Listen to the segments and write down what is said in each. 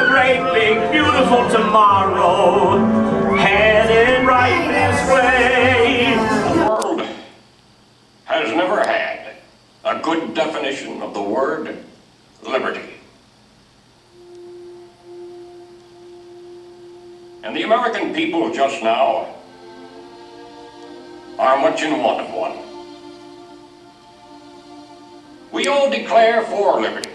great big beautiful tomorrow, headed right this way. The world has never had a good definition of the word liberty. And the American people just now are much in want of one. We all declare for liberty.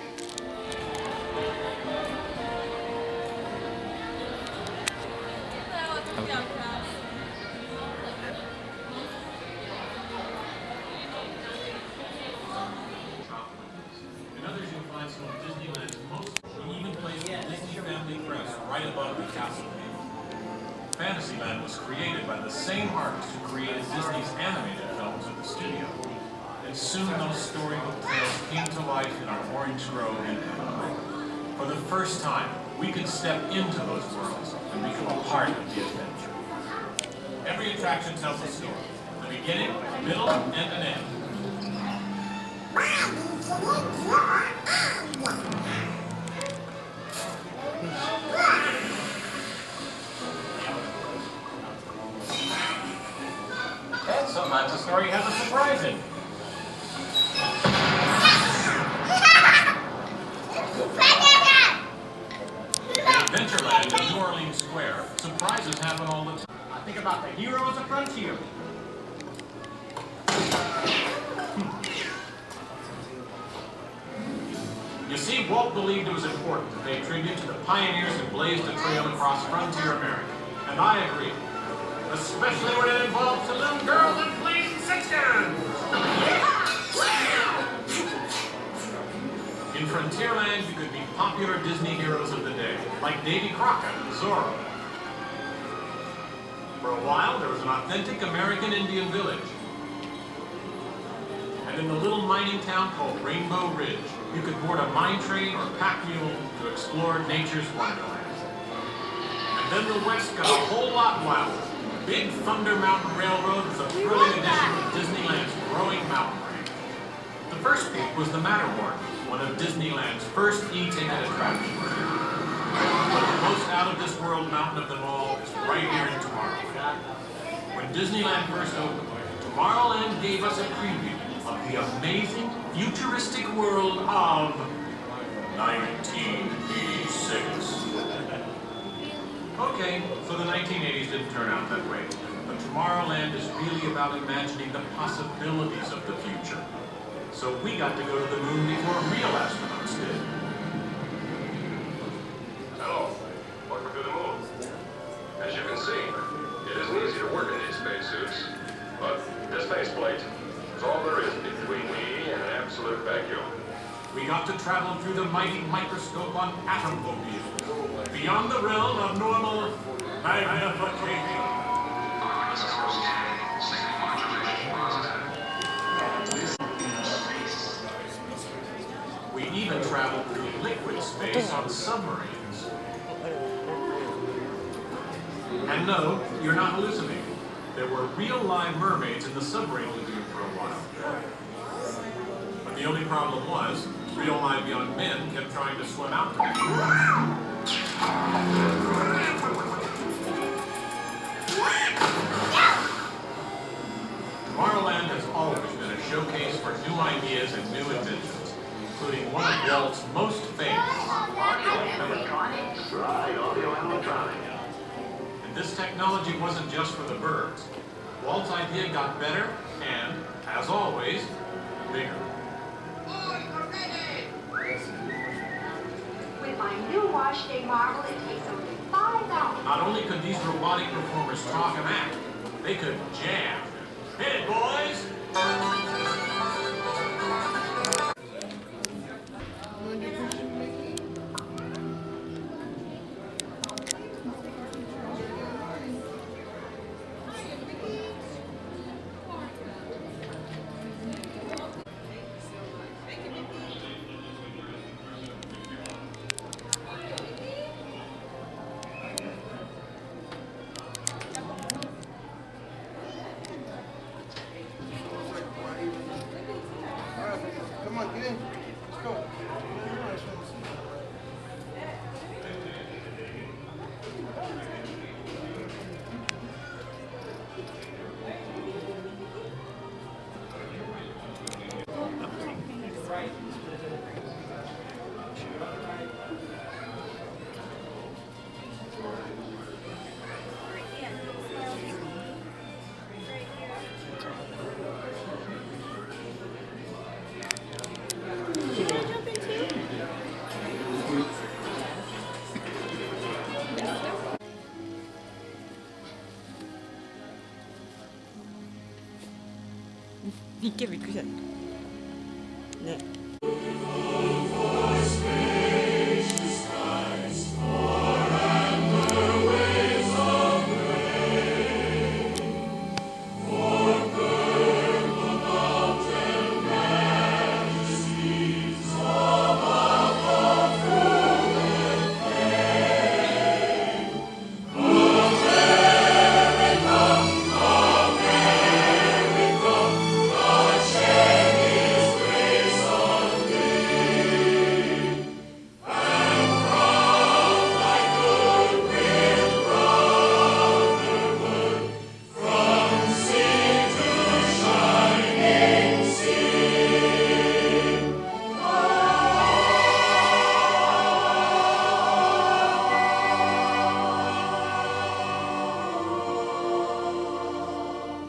And others you'll find some of Disneyland's most, we even placed the Disney family crest right above the castle. Fantasyland was created by the same artists who created Disney's animated films at the studio. And soon those storybook tales came to life in our orange grove in Anaheim. For the first time, we could step into those worlds and become a part of the adventure. Every attraction tells a story, a beginning, a middle, and an end. And sometimes a story has a surprise in it. In Adventureland in New Orleans Square, surprises happen all the time. Think about the hero as a frontier. You see, Walt believed it was important to pay tribute to the pioneers who blazed a trail across frontier America. And I agree. Especially when it involves little girls and blazing six-guns. In Frontierland, you could meet popular Disney heroes of the day, like Davy Crockett and Zorro. For a while, there was an authentic American Indian village. And in the little mining town called Rainbow Ridge, you could board a mine train or pack mule to explore nature's wonderland. And then the West got a whole lot wilder. Big Thunder Mountain Railroad was a thrilling addition to Disneyland's growing mountain range. The first peak was the Matterhorn, one of Disneyland's first e-ticket attractions. But the most out-of-this-world mountain of them all is right here in Tomorrowland. When Disneyland first opened, Tomorrowland gave us a preview of the amazing, futuristic world of 1986. Okay, so the 1980s didn't turn out that way. But Tomorrowland is really about imagining the possibilities of the future. So we got to go to the moon before real astronauts did. Hello, welcome to the moon. As you can see, it isn't easy to work in these spacesuits, but this faceplate is all there is between me and an absolute vacuum. We got to travel through the mighty microscope on atomobiles, beyond the realm of normal magnification. We even traveled through liquid space on submarines. And no, you're not hallucinating. There were real live mermaids in the submarine lagoon for a while. But the only problem was, real live young men kept trying to swim out to them. Tomorrowland has always been a showcase for new ideas and new inventions, including one of Walt's most famous. And this technology wasn't just for the birds. Walt's idea got better and, as always, bigger. With my new wash day marble, it takes only 5 hours. Not only could these robotic performers talk and act, they could jam. Hit it, boys! 이게 믿기지 않네. 네.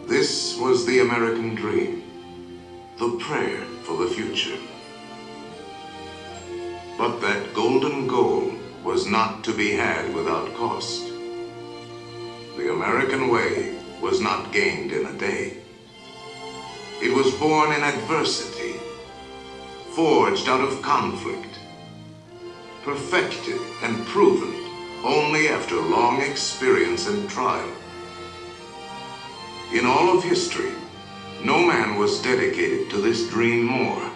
This was the American dream, the prayer for the future. But that golden goal was not to be had without cost. The American way was not gained in a day. It was born in adversity, forged out of conflict, perfected and proven only after long experience and trial. In all of history, no man was dedicated to this dream more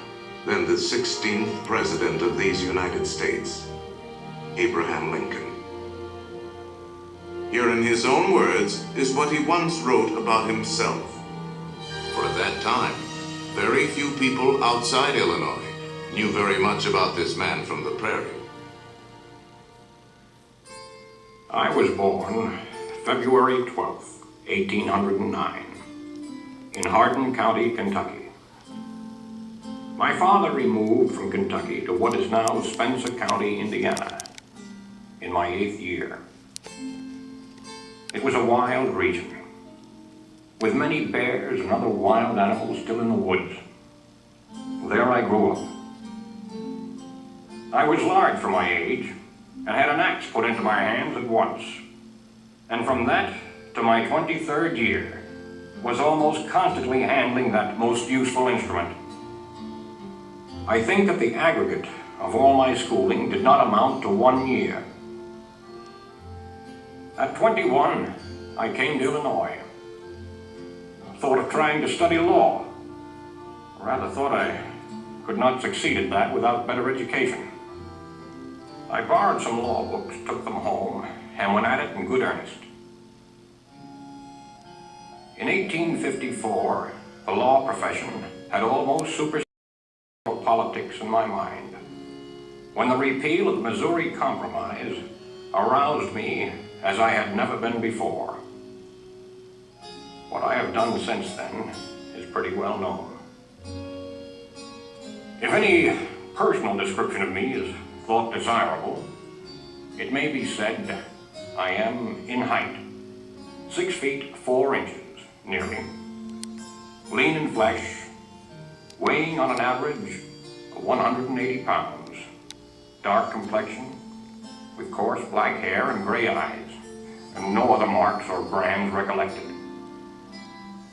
than the 16th President of these United States, Abraham Lincoln. Here in his own words is what he once wrote about himself. For at that time, very few people outside Illinois knew very much about this man from the prairie. I was born February 12th, 1809, in Hardin County, Kentucky. My father removed from Kentucky to what is now Spencer County, Indiana, in my 8th year. It was a wild region, with many bears and other wild animals still in the woods. There I grew up. I was large for my age, and had an axe put into my hands at once. And from that to my 23rd year, was almost constantly handling that most useful instrument. I think that the aggregate of all my schooling did not amount to 1 year. At 21, I came to Illinois. Thought of trying to study law. Rather thought I could not succeed at that without better education. I borrowed some law books, took them home, and went at it in good earnest. In 1854, the law profession had almost superseded politics in my mind, when the repeal of the Missouri Compromise aroused me as I had never been before. What I have done since then is pretty well known. If any personal description of me is thought desirable, it may be said I am in height, 6 feet 4 inches, nearly, lean in flesh, weighing on an average of 180 pounds, dark complexion, with coarse black hair and gray eyes, and no other marks or brands recollected.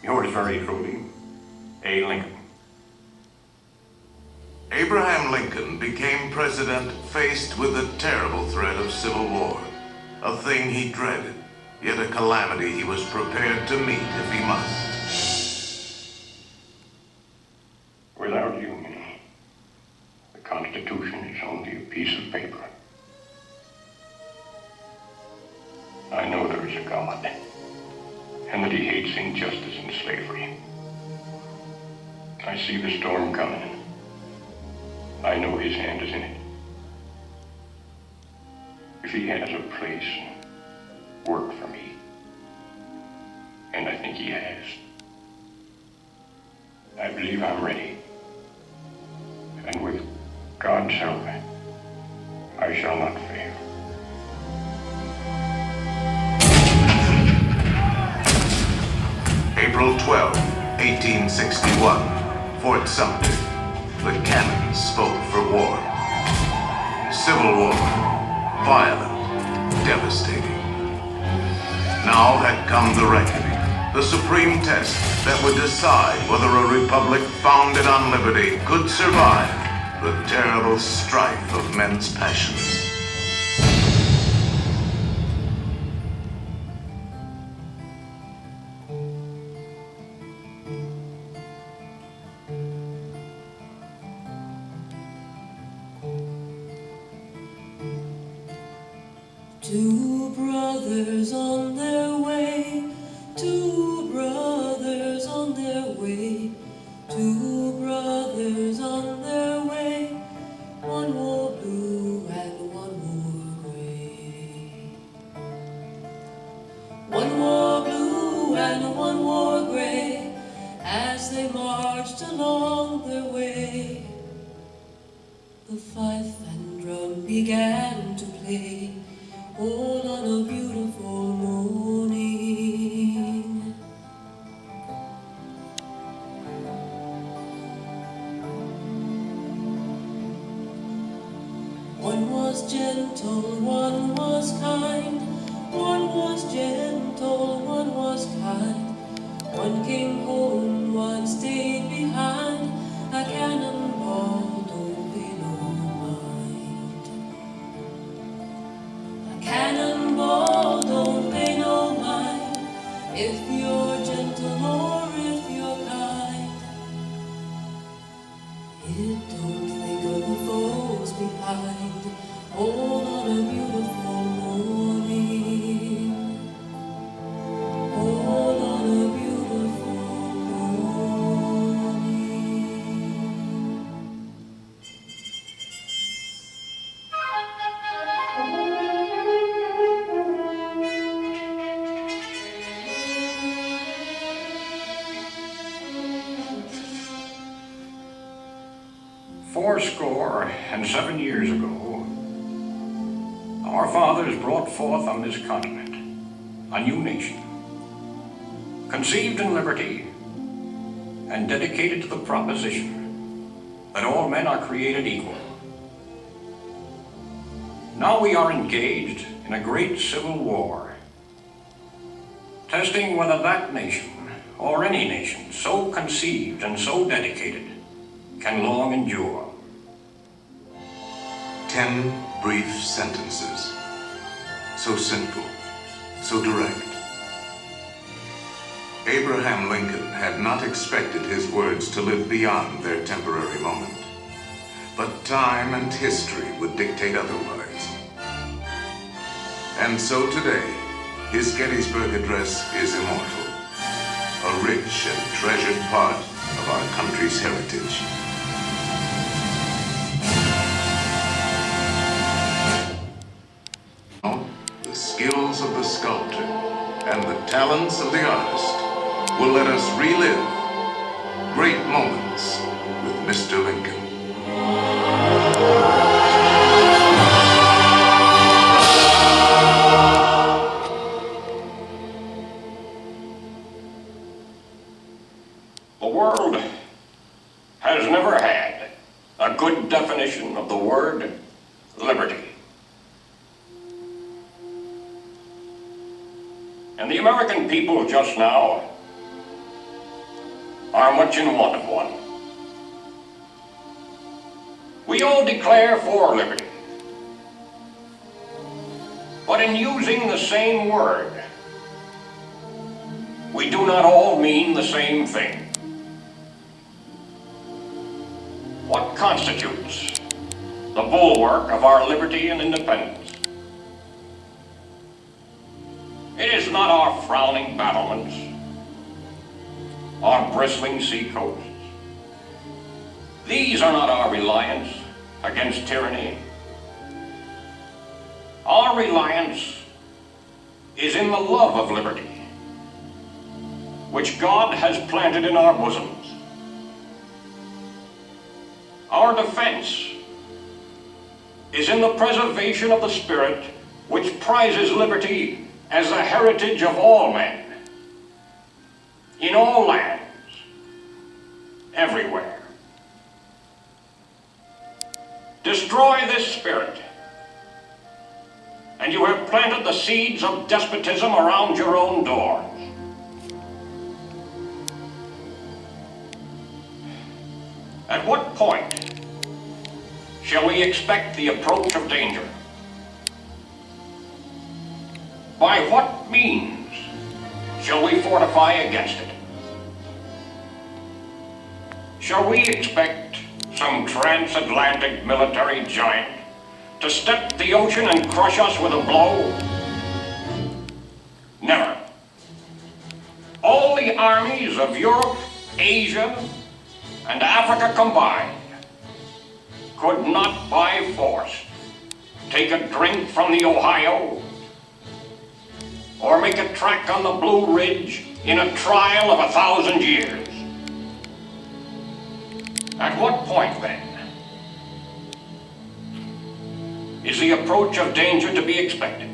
Yours very truly, A. Lincoln. Abraham Lincoln became president faced with the terrible threat of civil war, a thing he dreaded, yet a calamity he was prepared to meet if he must. Without union, the Constitution is only a piece of paper. I know there is a God, and that he hates injustice and slavery. I see the storm coming. I know his hand is in it. If he has a place and work for me, and I think he has, I believe I'm ready. And with God's help, I shall not fail. April 12, 1861, Fort Sumter. The cannons spoke for war. Civil war, violent, devastating. Now had come the reckoning, the supreme test that would decide whether a republic founded on liberty could survive the terrible strife of men's passions. Two brothers on their way, two brothers on their way, two brothers on their way, one wore blue and one wore gray. One wore blue and one wore gray, as they marched along their way. The fife and drum began to play, all on a beautiful morning. One was gentle, one was kind. One was gentle, one was kind. One came home, one stayed behind. A cannonball, don't pay no mind. Cannonball, don't pay no mind, if you're gentle or if you're kind. It don't think of the foes behind, all on a beautiful morning. All on a beautiful morning. 87 years ago, our fathers brought forth on this continent a new nation, conceived in liberty and dedicated to the proposition that all men are created equal. Now we are engaged in a great civil war, testing whether that nation, or any nation so conceived and so dedicated, can long endure. 10 brief sentences, so simple, so direct. Abraham Lincoln had not expected his words to live beyond their temporary moment, but time and history would dictate otherwise. And so today, his Gettysburg Address is immortal, a rich and treasured part of our country's heritage. The skills of the sculptor and the talents of the artist will let us relive great moments with Mr. Lincoln. The world has never had a good definition of the word liberty. And the American people just now are much in want of one. We all declare for liberty, but in using the same word, we do not all mean the same thing. What constitutes the bulwark of our liberty and independence? It is not our frowning battlements, our bristling seacoasts. These are not our reliance against tyranny. Our reliance is in the love of liberty, which God has planted in our bosoms. Our defense is in the preservation of the spirit which prizes liberty as the heritage of all men, in all lands, everywhere. Destroy this spirit, and you have planted the seeds of despotism around your own doors. At what point shall we expect the approach of danger? By what means shall we fortify against it? Shall we expect some transatlantic military giant to step the ocean and crush us with a blow? Never. All the armies of Europe, Asia, and Africa combined could not by force take a drink from the Ohio or make a track on the Blue Ridge in a trial of 1,000 years. At what point, then, is the approach of danger to be expected?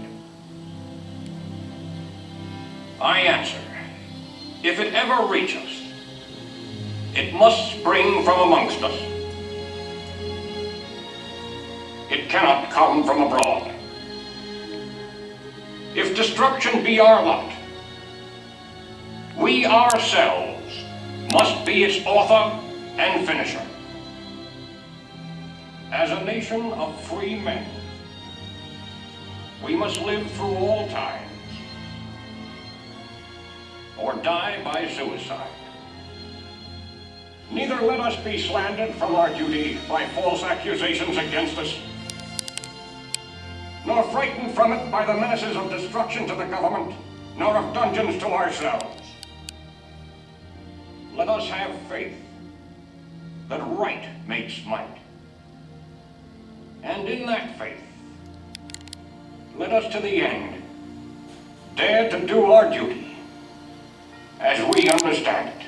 I answer, if it ever reach us, it must spring from amongst us. It cannot come from abroad. If destruction be our lot, we ourselves must be its author and finisher. As a nation of free men, we must live through all times or die by suicide. Neither let us be slandered from our duty by false accusations against us, nor frightened from it by the menaces of destruction to the government, nor of dungeons to ourselves. Let us have faith that right makes might. And in that faith, let us to the end dare to do our duty as we understand it.